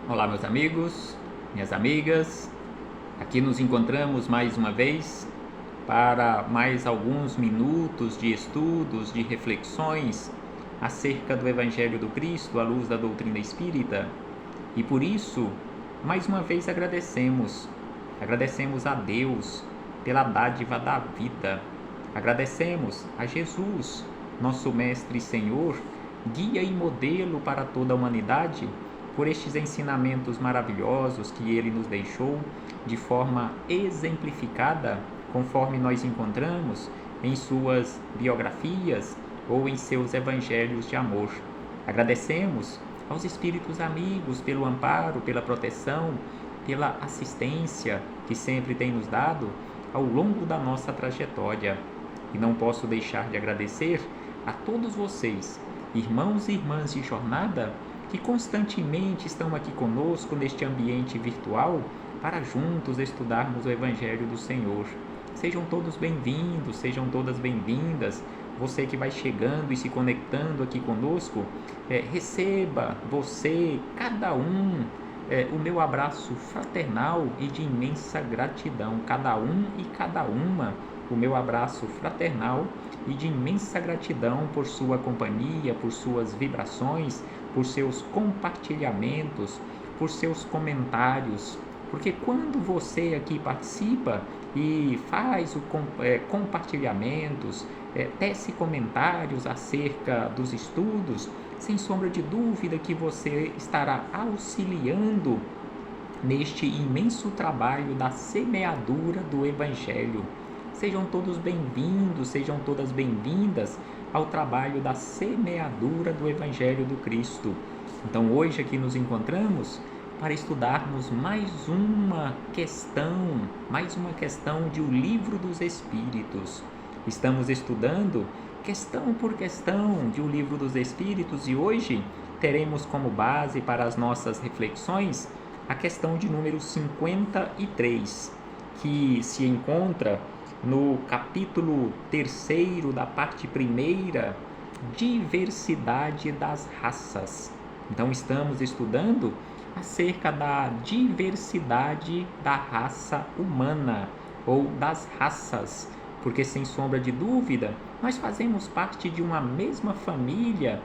Olá, meus amigos, minhas amigas. Aqui nos encontramos mais uma vez para mais alguns minutos de estudos, de reflexões acerca do Evangelho do Cristo à luz da doutrina espírita. E por isso, mais uma vez agradecemos a Deus pela dádiva da vida. Agradecemos a Jesus, nosso Mestre e Senhor, guia e modelo para toda a humanidade, por estes ensinamentos maravilhosos que ele nos deixou de forma exemplificada, conforme nós encontramos em suas biografias ou em seus evangelhos de amor. Agradecemos aos espíritos amigos pelo amparo, pela proteção, pela assistência que sempre tem nos dado ao longo da nossa trajetória. E não posso deixar de agradecer a todos vocês, irmãos e irmãs de jornada, que constantemente estão aqui conosco neste ambiente virtual para juntos estudarmos o Evangelho do Senhor. Sejam todos bem-vindos, sejam todas bem-vindas. Você que vai chegando e se conectando aqui conosco, receba você, cada um, o meu abraço fraternal e de imensa gratidão. Cada um e cada uma, o meu abraço fraternal e de imensa gratidão por sua companhia, por suas vibrações, por seus compartilhamentos, por seus comentários. Porque quando você aqui participa e faz compartilhamentos, tece comentários acerca dos estudos, sem sombra de dúvida que você estará auxiliando neste imenso trabalho da semeadura do Evangelho. Sejam todos bem-vindos, sejam todas bem-vindas ao trabalho da semeadura do Evangelho do Cristo. Então hoje aqui nos encontramos para estudarmos mais uma questão de O Livro dos Espíritos. Estamos estudando questão por questão de O Livro dos Espíritos e hoje teremos como base para as nossas reflexões a questão de número 53, que se encontra no capítulo 3º da parte 1ª, Diversidade das Raças. Então estamos estudando acerca da diversidade da raça humana ou das raças, porque sem sombra de dúvida nós fazemos parte de uma mesma família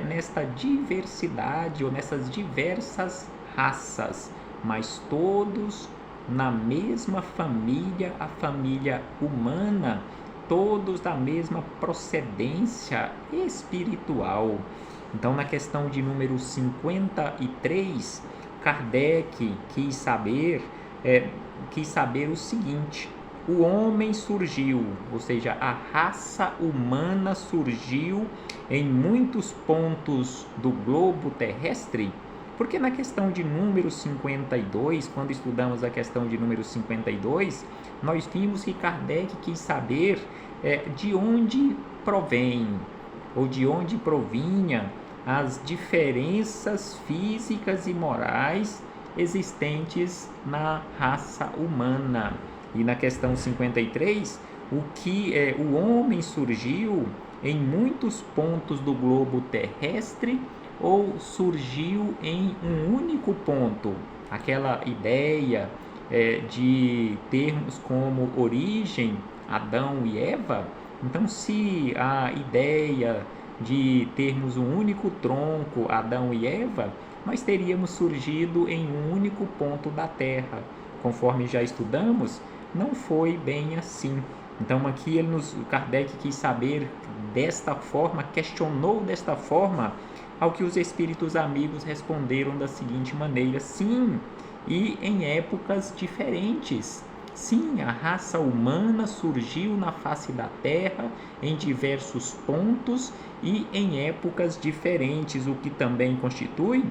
nesta diversidade ou nessas diversas raças, mas todos na mesma família, a família humana, todos da mesma procedência espiritual. Então, na questão de número 53, Kardec quis saber o seguinte: o homem surgiu, ou seja, a raça humana surgiu em muitos pontos do globo terrestre. Porque na questão de número 52, quando estudamos a questão de número 52, nós vimos que Kardec quis saber de onde provém, ou de onde provinha as diferenças físicas e morais existentes na raça humana. E na questão 53, o homem surgiu em muitos pontos do globo terrestre ou surgiu em um único ponto? Aquela ideia de termos como origem Adão e Eva. Então, se a ideia de termos um único tronco, Adão e Eva, nós teríamos surgido em um único ponto da Terra. Conforme já estudamos, não foi bem assim. Então aqui Kardec quis saber desta forma, questionou desta forma, ao que os espíritos amigos responderam da seguinte maneira: sim, e em épocas diferentes. Sim, a raça humana surgiu na face da Terra em diversos pontos e em épocas diferentes, o que também constitui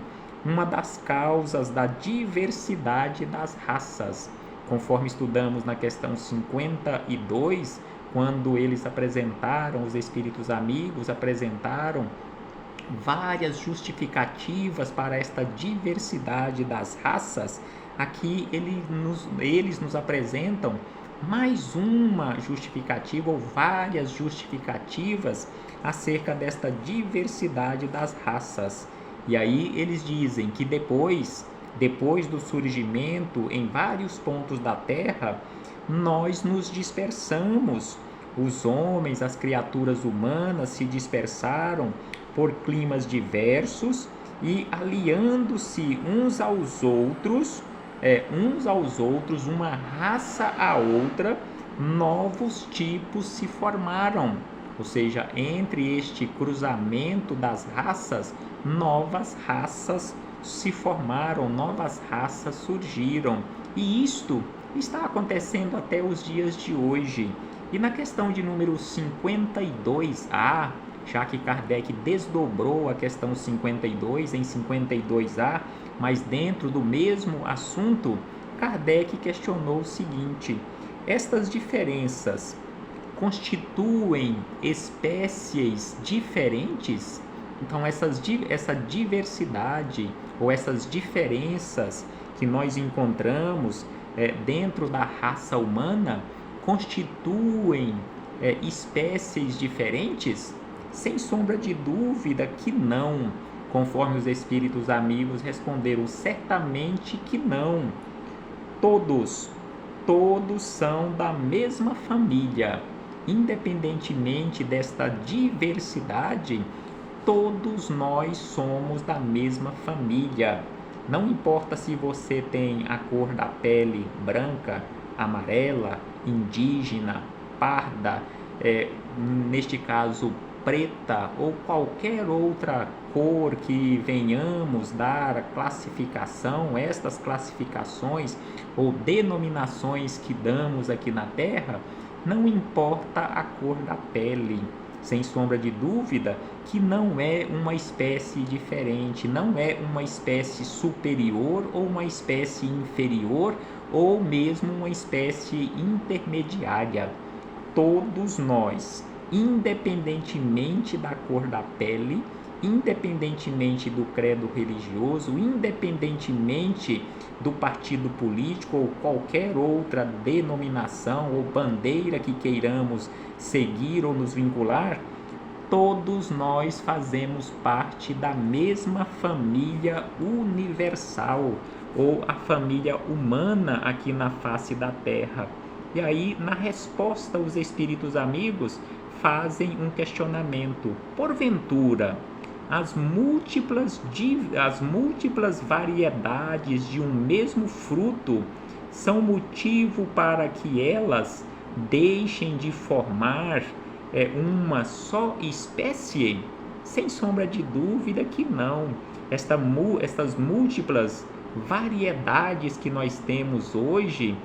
uma das causas da diversidade das raças. Conforme estudamos na questão 52, quando eles os espíritos amigos apresentaram várias justificativas para esta diversidade das raças, aqui eles nos apresentam mais uma justificativa ou várias justificativas acerca desta diversidade das raças. E aí eles dizem que depois depois do surgimento em vários pontos da Terra, nós nos dispersamos. Os homens, as criaturas humanas se dispersaram por climas diversos e aliando-se uns aos outros, uma raça a outra, novos tipos se formaram. Ou seja, entre este cruzamento das raças, novas raças se formaram, novas raças surgiram. E isto está acontecendo até os dias de hoje. E na questão de número 52A, já que Kardec desdobrou a questão 52 em 52A, mas dentro do mesmo assunto, Kardec questionou o seguinte: estas diferenças constituem espécies diferentes? Então, essa diversidade ou essas diferenças que nós encontramos dentro da raça humana constituem espécies diferentes? Sem sombra de dúvida que não, conforme os espíritos amigos responderam certamente que não. Todos são da mesma família. Independentemente desta diversidade, todos nós somos da mesma família. Não importa se você tem a cor da pele branca, amarela, indígena, parda, neste caso preta ou qualquer outra cor que venhamos dar a classificação, estas classificações ou denominações que damos aqui na Terra, não importa a cor da pele, sem sombra de dúvida que não é uma espécie diferente, não é uma espécie superior ou uma espécie inferior ou mesmo uma espécie intermediária. Todos nós, independentemente da cor da pele, independentemente do credo religioso, independentemente do partido político ou qualquer outra denominação ou bandeira que queiramos seguir ou nos vincular, todos nós fazemos parte da mesma família universal ou a família humana aqui na face da Terra. E aí, na resposta, os espíritos amigos fazem um questionamento: porventura, as múltiplas variedades de um mesmo fruto são motivo para que elas deixem de formar uma só espécie? Sem sombra de dúvida que não. Estas múltiplas variedades que nós temos hoje,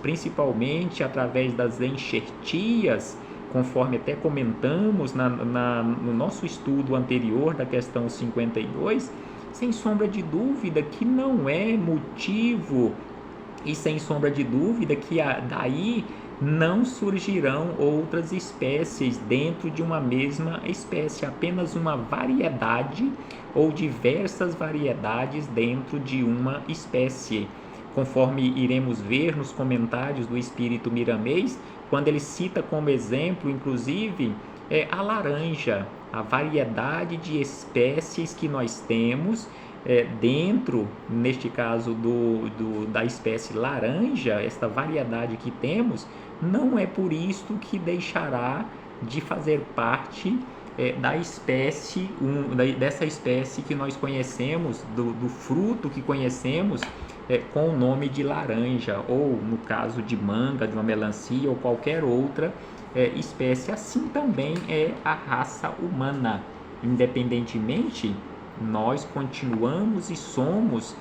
principalmente através das enxertias, conforme até comentamos no nosso estudo anterior da questão 52, sem sombra de dúvida que não é motivo e sem sombra de dúvida que daí não surgirão outras espécies dentro de uma mesma espécie, apenas uma variedade ou diversas variedades dentro de uma espécie. Conforme iremos ver nos comentários do Espírito Miramês, quando ele cita como exemplo, inclusive, a laranja, a variedade de espécies que nós temos dentro, neste caso, da espécie laranja, esta variedade que temos, não é por isto que deixará de fazer parte dessa espécie que nós conhecemos, do fruto que conhecemos com o nome de laranja, ou no caso de manga, de uma melancia ou qualquer outra espécie. Assim também é a raça humana. Independentemente, nós continuamos e somos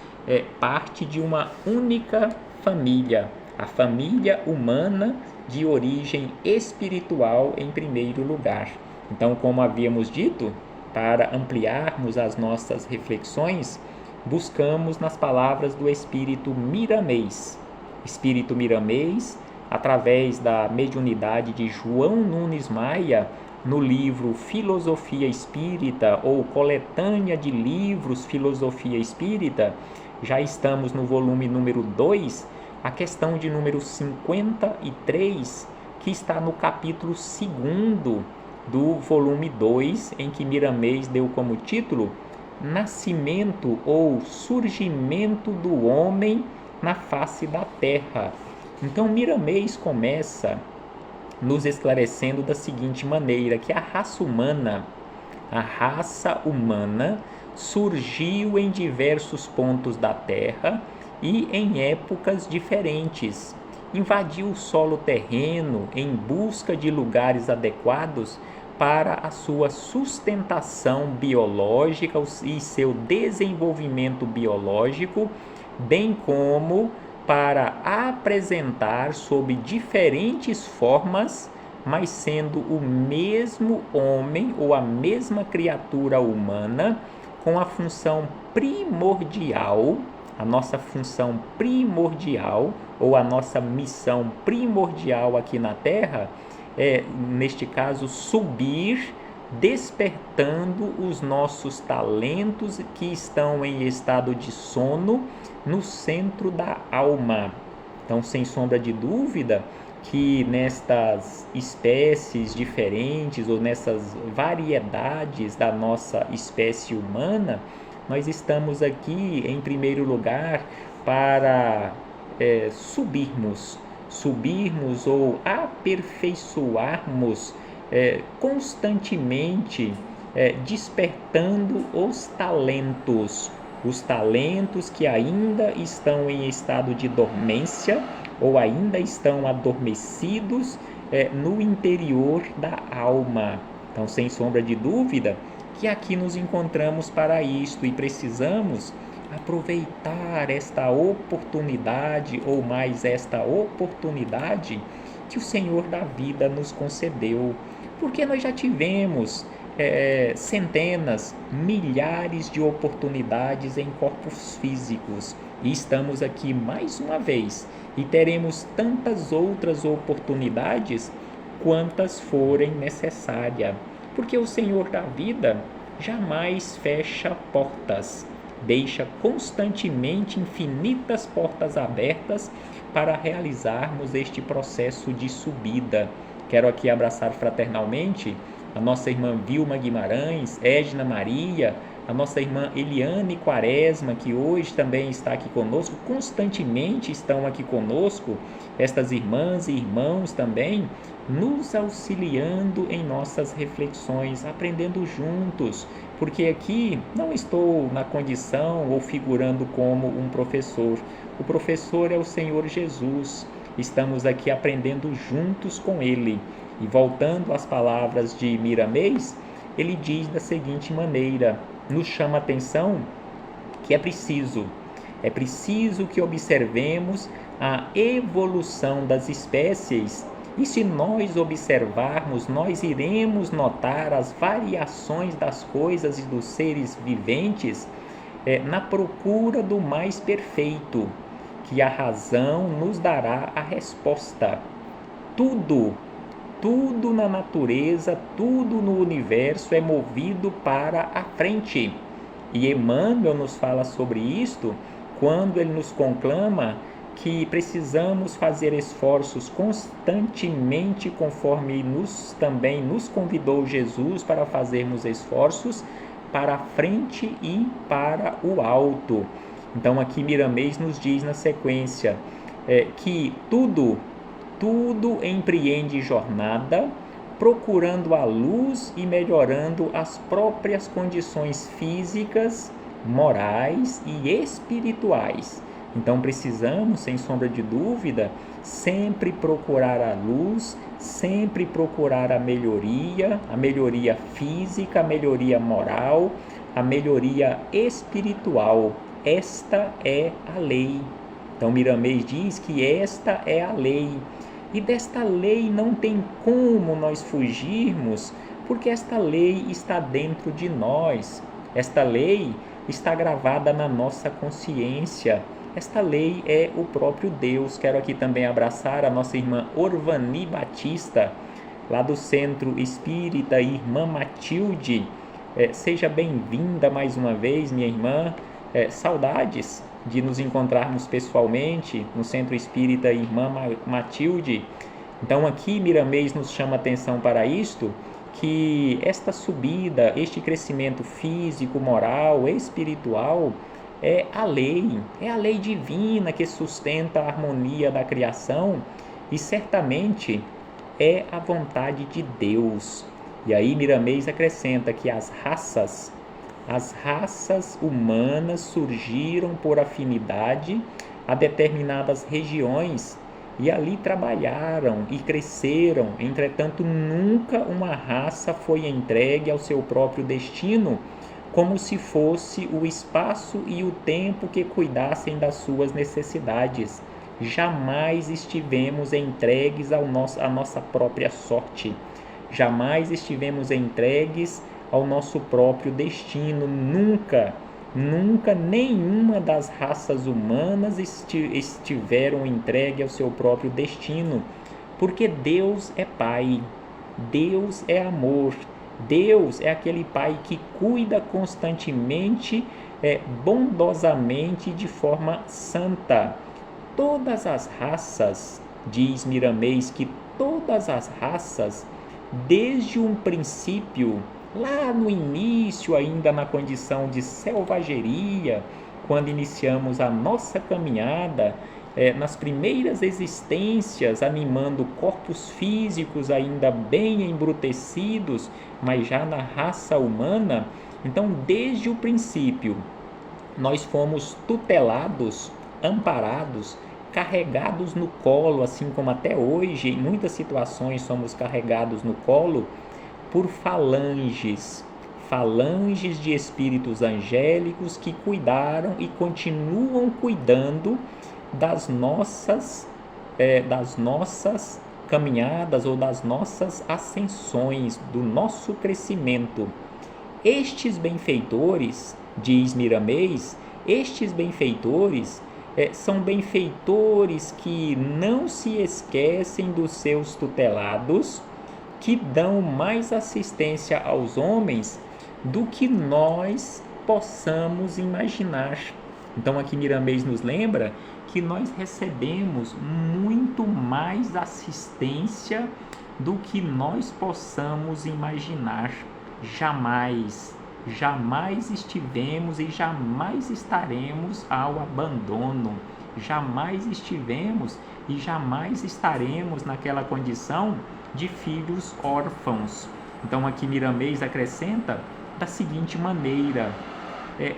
parte de uma única família, a família humana de origem espiritual em primeiro lugar. Então, como havíamos dito, para ampliarmos as nossas reflexões, buscamos nas palavras do Espírito Miramês. Espírito Miramês, através da mediunidade de João Nunes Maia, no livro Filosofia Espírita ou Coletânea de Livros Filosofia Espírita, já estamos no volume número 2, a questão de número 53, que está no capítulo 2º do volume 2, em que Miramês deu como título nascimento ou surgimento do homem na face da terra. Então Miramês começa nos esclarecendo da seguinte maneira, que a raça humana surgiu em diversos pontos da terra e em épocas diferentes. Invadiu o solo terreno em busca de lugares adequados para a sua sustentação biológica e seu desenvolvimento biológico, bem como para apresentar sob diferentes formas, mas sendo o mesmo homem ou a mesma criatura humana, com a função primordial, a nossa função primordial ou a nossa missão primordial aqui na Terra é, neste caso, subir, despertando os nossos talentos que estão em estado de sono no centro da alma. Então, sem sombra de dúvida, que nestas espécies diferentes ou nessas variedades da nossa espécie humana, nós estamos aqui, em primeiro lugar, para subirmos ou aperfeiçoarmos constantemente, despertando os talentos que ainda estão em estado de dormência ou ainda estão adormecidos no interior da alma. Então, sem sombra de dúvida, que aqui nos encontramos para isto e precisamos aproveitar esta oportunidade, ou mais esta oportunidade que o Senhor da vida nos concedeu, porque nós já tivemos centenas, milhares de oportunidades em corpos físicos e estamos aqui mais uma vez e teremos tantas outras oportunidades quantas forem necessárias, porque o Senhor da vida jamais fecha portas, deixa constantemente infinitas portas abertas para realizarmos este processo de subida. Quero aqui abraçar fraternalmente a nossa irmã Vilma Guimarães, Edna Maria, a nossa irmã Eliane Quaresma, que hoje também está aqui conosco, constantemente estão aqui conosco, estas irmãs e irmãos também, nos auxiliando em nossas reflexões, aprendendo juntos, porque aqui não estou na condição ou figurando como um professor. O professor é o Senhor Jesus. Estamos aqui aprendendo juntos com Ele. E voltando às palavras de Miramês, ele diz da seguinte maneira, nos chama a atenção que é preciso que observemos a evolução das espécies. E se nós observarmos, nós iremos notar as variações das coisas e dos seres viventes na procura do mais perfeito, que a razão nos dará a resposta. Tudo na natureza, tudo no universo é movido para a frente. E Emmanuel nos fala sobre isto quando ele nos conclama que precisamos fazer esforços constantemente, conforme também nos convidou Jesus para fazermos esforços para a frente e para o alto. Então aqui Miramês nos diz na sequência que tudo empreende jornada, procurando a luz e melhorando as próprias condições físicas, morais e espirituais. Então precisamos, sem sombra de dúvida, sempre procurar a luz, sempre procurar a melhoria física, a melhoria moral, a melhoria espiritual. Esta é a lei. Então Miramês diz que esta é a lei. E desta lei não tem como nós fugirmos, porque esta lei está dentro de nós. Esta lei está gravada na nossa consciência. Esta lei é o próprio Deus. Quero aqui também abraçar a nossa irmã Orvani Batista, lá do Centro Espírita Irmã Matilde. Seja bem-vinda mais uma vez, minha irmã. Saudades de nos encontrarmos pessoalmente no Centro Espírita Irmã Matilde. Então aqui Miramês nos chama atenção para isto, que esta subida, este crescimento físico, moral, espiritual, é a lei divina que sustenta a harmonia da criação e certamente é a vontade de Deus. E aí Miramês acrescenta que as raças humanas surgiram por afinidade a determinadas regiões e ali trabalharam e cresceram. Entretanto, nunca uma raça foi entregue ao seu próprio destino, como se fosse o espaço e o tempo que cuidassem das suas necessidades. Jamais estivemos entregues à nossa própria sorte. Jamais estivemos entregues ao nosso próprio destino. Nunca nenhuma das raças humanas estiveram entregues ao seu próprio destino, porque Deus é Pai, Deus é amor, Deus é aquele Pai que cuida constantemente, bondosamente, de forma santa. Todas as raças, diz Miramês, que todas as raças, desde um princípio, lá no início, ainda na condição de selvageria, quando iniciamos a nossa caminhada, nas primeiras existências, animando corpos físicos ainda bem embrutecidos, mas já na raça humana, então desde o princípio, nós fomos tutelados, amparados, carregados no colo, assim como até hoje, em muitas situações, somos carregados no colo por falanges de espíritos angélicos que cuidaram e continuam cuidando das nossas caminhadas ou das nossas ascensões, do nosso crescimento. Estes benfeitores, diz Miramês, estes benfeitores são benfeitores que não se esquecem dos seus tutelados, que dão mais assistência aos homens do que nós possamos imaginar. Então aqui Miramês nos lembra que nós recebemos muito mais assistência do que nós possamos imaginar. Jamais estivemos e jamais estaremos ao abandono. Jamais estivemos e jamais estaremos naquela condição de filhos órfãos. Então aqui Miramês acrescenta da seguinte maneira: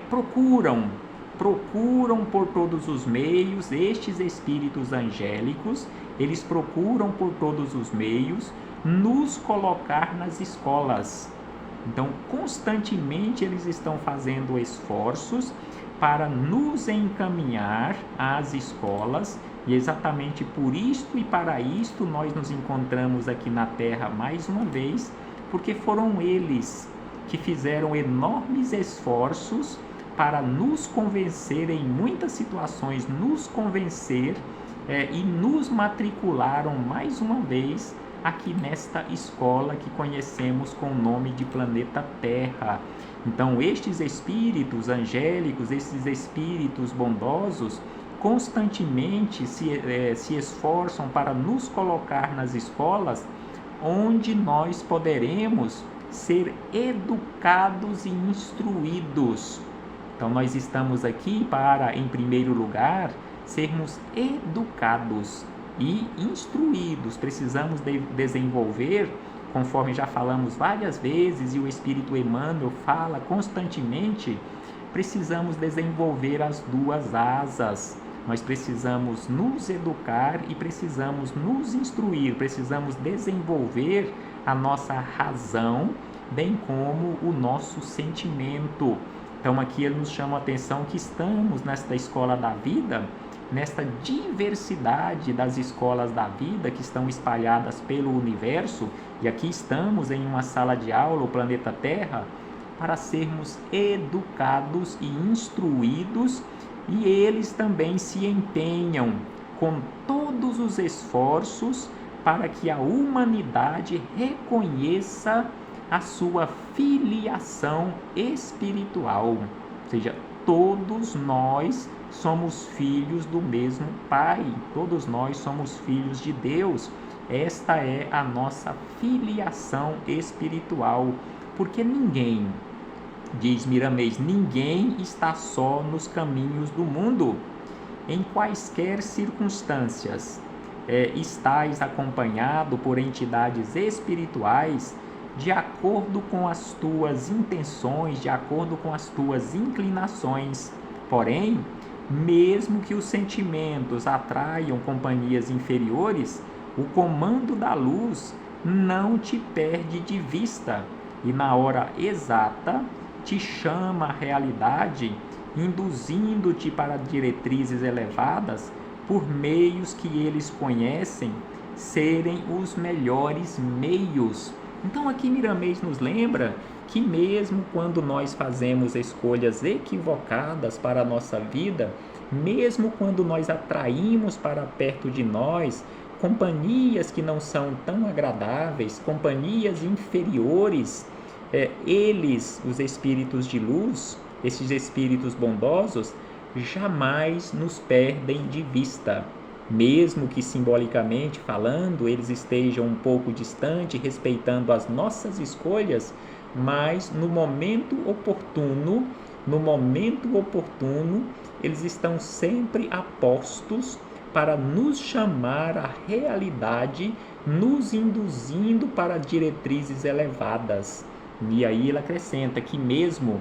procuram por todos os meios, estes espíritos angélicos, eles procuram por todos os meios nos colocar nas escolas. Então, constantemente eles estão fazendo esforços para nos encaminhar às escolas, e exatamente por isto e para isto nós nos encontramos aqui na Terra mais uma vez, porque foram eles que fizeram enormes esforços para nos convencer, em muitas situações, nos convencer e nos matricularam mais uma vez aqui nesta escola que conhecemos com o nome de planeta Terra. Então, estes espíritos angélicos, esses espíritos bondosos, constantemente se esforçam para nos colocar nas escolas onde nós poderemos ser educados e instruídos. Então, nós estamos aqui para, em primeiro lugar, sermos educados e instruídos. Precisamos desenvolver, conforme já falamos várias vezes, e o Espírito Emmanuel fala constantemente, precisamos desenvolver as duas asas. Nós precisamos nos educar e precisamos nos instruir, precisamos desenvolver a nossa razão, bem como o nosso sentimento. Então aqui ele nos chama a atenção que estamos nesta escola da vida, nesta diversidade das escolas da vida que estão espalhadas pelo universo, e aqui estamos em uma sala de aula, o planeta Terra, para sermos educados e instruídos, e eles também se empenham com todos os esforços para que a humanidade reconheça a sua filiação espiritual, ou seja, todos nós somos filhos do mesmo Pai, todos nós somos filhos de Deus, Esta é a nossa filiação espiritual, porque ninguém, diz Miramês, ninguém está só nos caminhos do mundo. Em quaisquer circunstâncias, estais acompanhado por entidades espirituais de acordo com as tuas intenções, de acordo com as tuas inclinações. Porém, mesmo que os sentimentos atraiam companhias inferiores, o comando da luz não te perde de vista e na hora exata te chama à realidade, induzindo-te para diretrizes elevadas por meios que eles conhecem serem os melhores meios. Então aqui Miramês nos lembra que mesmo quando nós fazemos escolhas equivocadas para a nossa vida, mesmo quando nós atraímos para perto de nós companhias que não são tão agradáveis, companhias inferiores, eles, os espíritos de luz, esses espíritos bondosos, jamais nos perdem de vista. Mesmo que simbolicamente falando, eles estejam um pouco distante, respeitando as nossas escolhas, mas no momento oportuno, eles estão sempre a postos para nos chamar à realidade, nos induzindo para diretrizes elevadas. E aí ele acrescenta que mesmo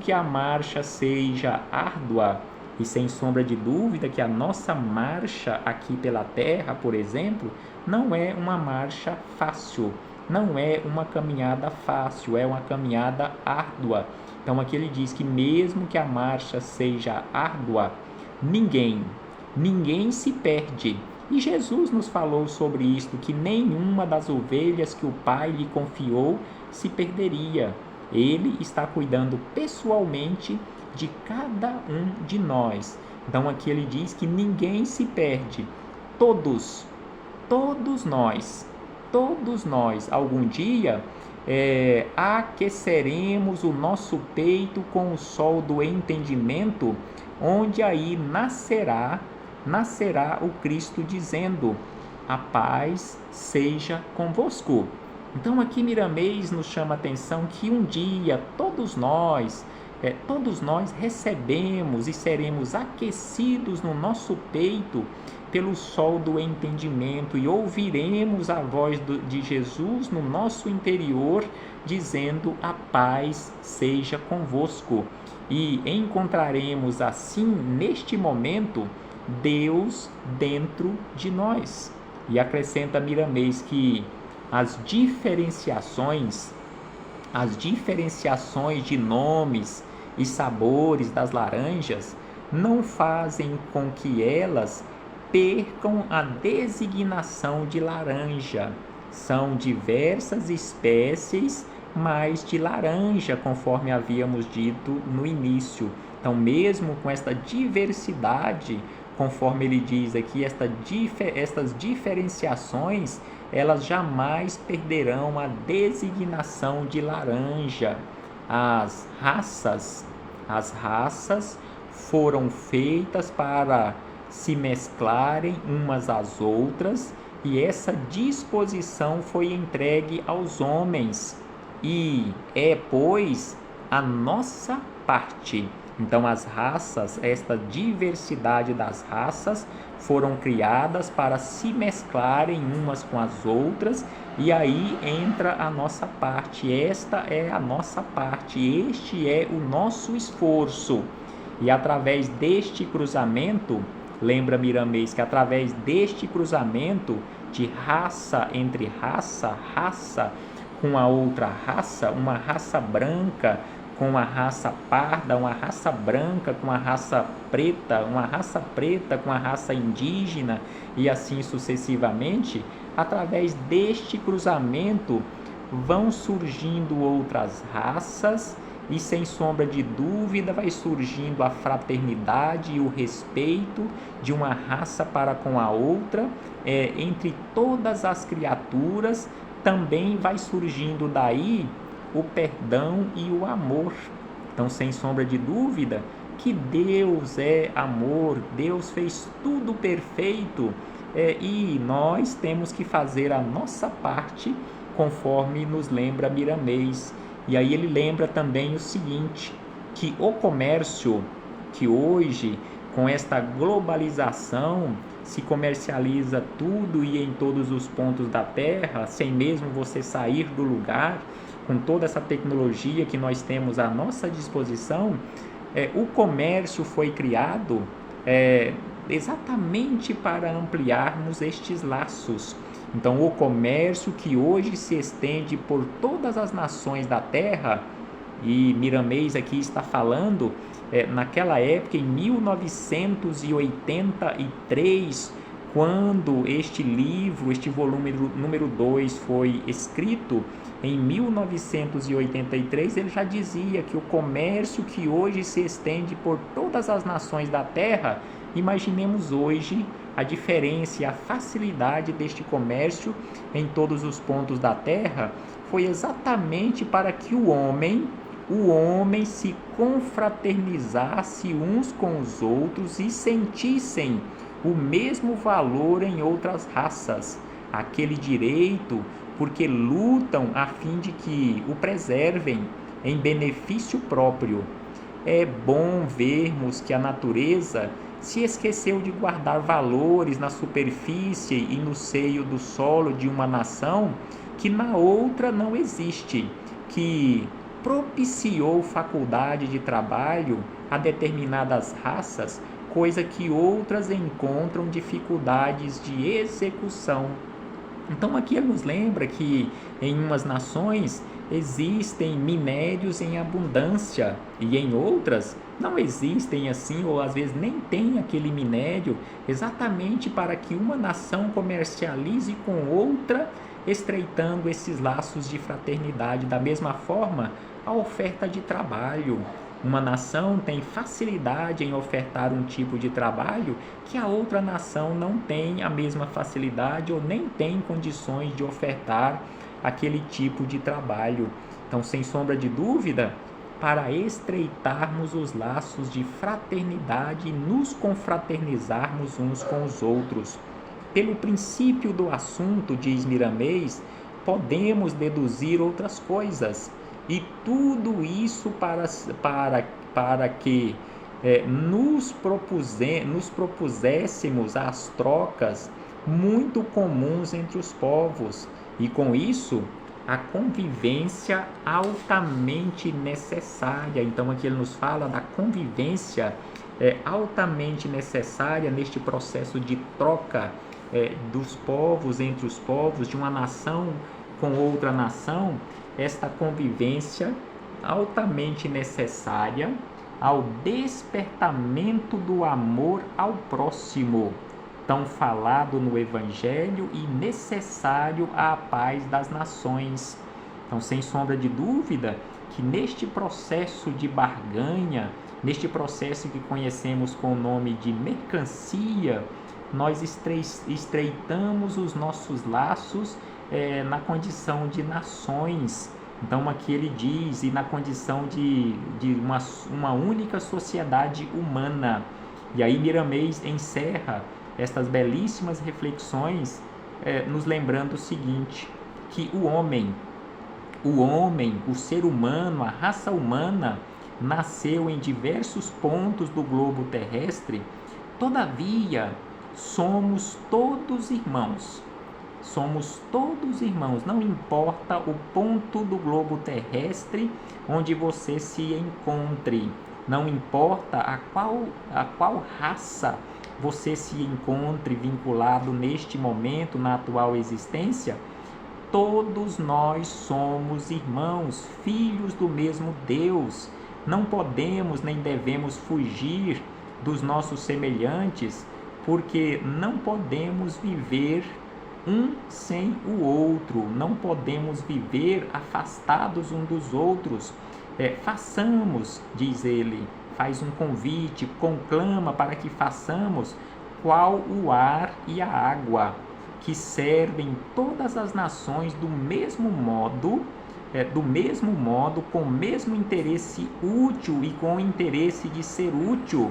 que a marcha seja árdua, e sem sombra de dúvida que a nossa marcha aqui pela Terra, por exemplo, não é uma marcha fácil, não é uma caminhada fácil, é uma caminhada árdua. Então aqui ele diz que mesmo que a marcha seja árdua, ninguém se perde. E Jesus nos falou sobre isto, que nenhuma das ovelhas que o Pai lhe confiou se perderia. Ele está cuidando pessoalmente de cada um de nós. Então aqui ele diz que ninguém se perde. Todos nós, algum dia aqueceremos o nosso peito com o sol do entendimento, onde aí nascerá o Cristo dizendo: a paz seja convosco. Então aqui Miramês nos chama a atenção que um dia todos nós recebemos e seremos aquecidos no nosso peito pelo sol do entendimento e ouviremos a voz de Jesus no nosso interior dizendo: a paz seja convosco. E encontraremos assim neste momento Deus dentro de nós. E acrescenta Miramês que as diferenciações de nomes e sabores das laranjas não fazem com que elas percam a designação de laranja. São diversas espécies, mas de laranja, conforme havíamos dito no início. Então, mesmo com esta diversidade, conforme ele diz aqui, estas diferenciações, elas jamais perderão a designação de laranja. As raças foram feitas para se mesclarem umas às outras, e essa disposição foi entregue aos homens, e pois, a nossa parte. Então as raças, esta diversidade das raças, foram criadas para se mesclarem umas com as outras, e aí entra a nossa parte. Esta é a nossa parte, este é o nosso esforço. E através deste cruzamento, lembra Miramês que através deste cruzamento de raça entre raça com a outra raça, uma raça branca com a raça parda, uma raça branca com a raça preta, uma raça preta com a raça indígena, e assim sucessivamente, através deste cruzamento vão surgindo outras raças, e sem sombra de dúvida vai surgindo a fraternidade e o respeito de uma raça para com a outra, entre todas as criaturas. Também vai surgindo daí o perdão e o amor. Então, sem sombra de dúvida que Deus é amor, Deus fez tudo perfeito e nós temos que fazer a nossa parte, conforme nos lembra Miramês. E aí ele lembra também o seguinte, que o comércio, que hoje, com esta globalização, se comercializa tudo e em todos os pontos da Terra, sem mesmo você sair do lugar, com toda essa tecnologia que nós temos à nossa disposição, o comércio foi criado exatamente para ampliarmos estes laços. Então, o comércio que hoje se estende por todas as nações da Terra, e Miramês aqui está falando, naquela época, em 1983, quando este livro, este volume número 2 foi escrito, em 1983, ele já dizia que o comércio que hoje se estende por todas as nações da Terra, imaginemos hoje a diferença e a facilidade deste comércio em todos os pontos da Terra, foi exatamente para que o homem se confraternizasse uns com os outros e sentissem o mesmo valor em outras raças, aquele direito, porque lutam a fim de que o preservem em benefício próprio. É bom vermos que a natureza se esqueceu de guardar valores na superfície e no seio do solo de uma nação que na outra não existe, que propiciou faculdade de trabalho a determinadas raças, coisa que outras encontram dificuldades de execução. Então aqui ele nos lembra que em umas nações existem minérios em abundância e em outras não existem assim, ou às vezes nem tem aquele minério, exatamente para que uma nação comercialize com outra, estreitando esses laços de fraternidade. Da mesma forma, a oferta de trabalho. Uma nação tem facilidade em ofertar um tipo de trabalho que a outra nação não tem a mesma facilidade ou nem tem condições de ofertar aquele tipo de trabalho. Então, sem sombra de dúvida, para estreitarmos os laços de fraternidade e nos confraternizarmos uns com os outros. Pelo princípio do assunto, diz Miramês, podemos deduzir outras coisas. E tudo isso para que nos propuséssemos as trocas muito comuns entre os povos. E com isso, a convivência altamente necessária. Então aqui ele nos fala da convivência altamente necessária neste processo de troca dos povos, entre os povos, de uma nação com outra nação, esta convivência altamente necessária ao despertamento do amor ao próximo, tão falado no Evangelho e necessário à paz das nações. Então, sem sombra de dúvida, que neste processo de barganha, neste processo que conhecemos com o nome de mercancia, nós estreitamos os nossos laços na condição de nações. Então aqui ele diz, e na condição de uma única sociedade humana. E aí Miramês encerra estas belíssimas reflexões nos lembrando o seguinte, que o homem, o ser humano, a raça humana, nasceu em diversos pontos do globo terrestre, todavia somos todos irmãos. Somos todos irmãos, não importa o ponto do globo terrestre onde você se encontre, não importa a qual raça você se encontre vinculado neste momento, na atual existência, todos nós somos irmãos, filhos do mesmo Deus. Não podemos nem devemos fugir dos nossos semelhantes, porque não podemos viver um sem o outro, não podemos viver afastados um dos outros. Façamos, diz ele, faz um convite, conclama para que façamos qual o ar e a água, que servem todas as nações do mesmo modo, com o mesmo interesse útil e com o interesse de ser útil,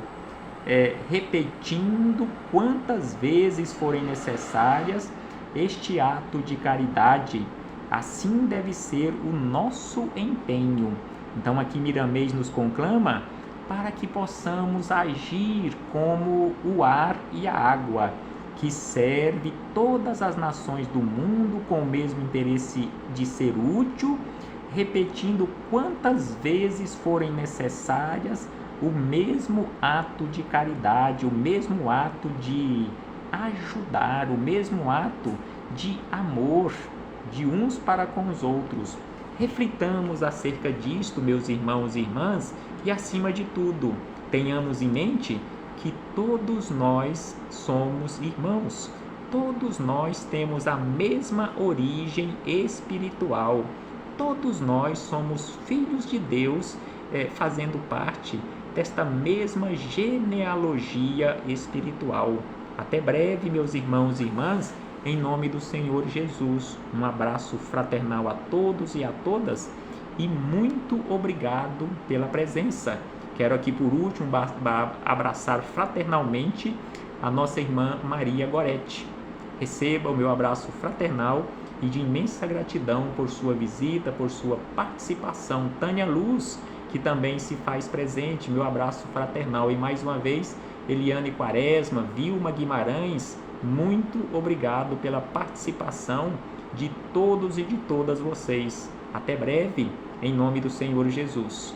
repetindo quantas vezes forem necessárias este ato de caridade. Assim deve ser o nosso empenho. Então aqui Miramês nos conclama para que possamos agir como o ar e a água, que serve todas as nações do mundo com o mesmo interesse de ser útil, repetindo quantas vezes forem necessárias o mesmo ato de caridade, o mesmo ato de ajudar, o mesmo ato de amor de uns para com os outros. Reflitamos acerca disto, meus irmãos e irmãs, e acima de tudo, tenhamos em mente que todos nós somos irmãos, todos nós temos a mesma origem espiritual, todos nós somos filhos de Deus, fazendo parte desta mesma genealogia espiritual. Até breve, meus irmãos e irmãs, em nome do Senhor Jesus. Um abraço fraternal a todos e a todas e muito obrigado pela presença. Quero aqui por último abraçar fraternalmente a nossa irmã Maria Gorete. Receba o meu abraço fraternal e de imensa gratidão por sua visita, por sua participação. Tânia Luz, que também se faz presente, meu abraço fraternal. E mais uma vez, Eliane Quaresma, Vilma Guimarães, muito obrigado pela participação de todos e de todas vocês. Até breve, em nome do Senhor Jesus.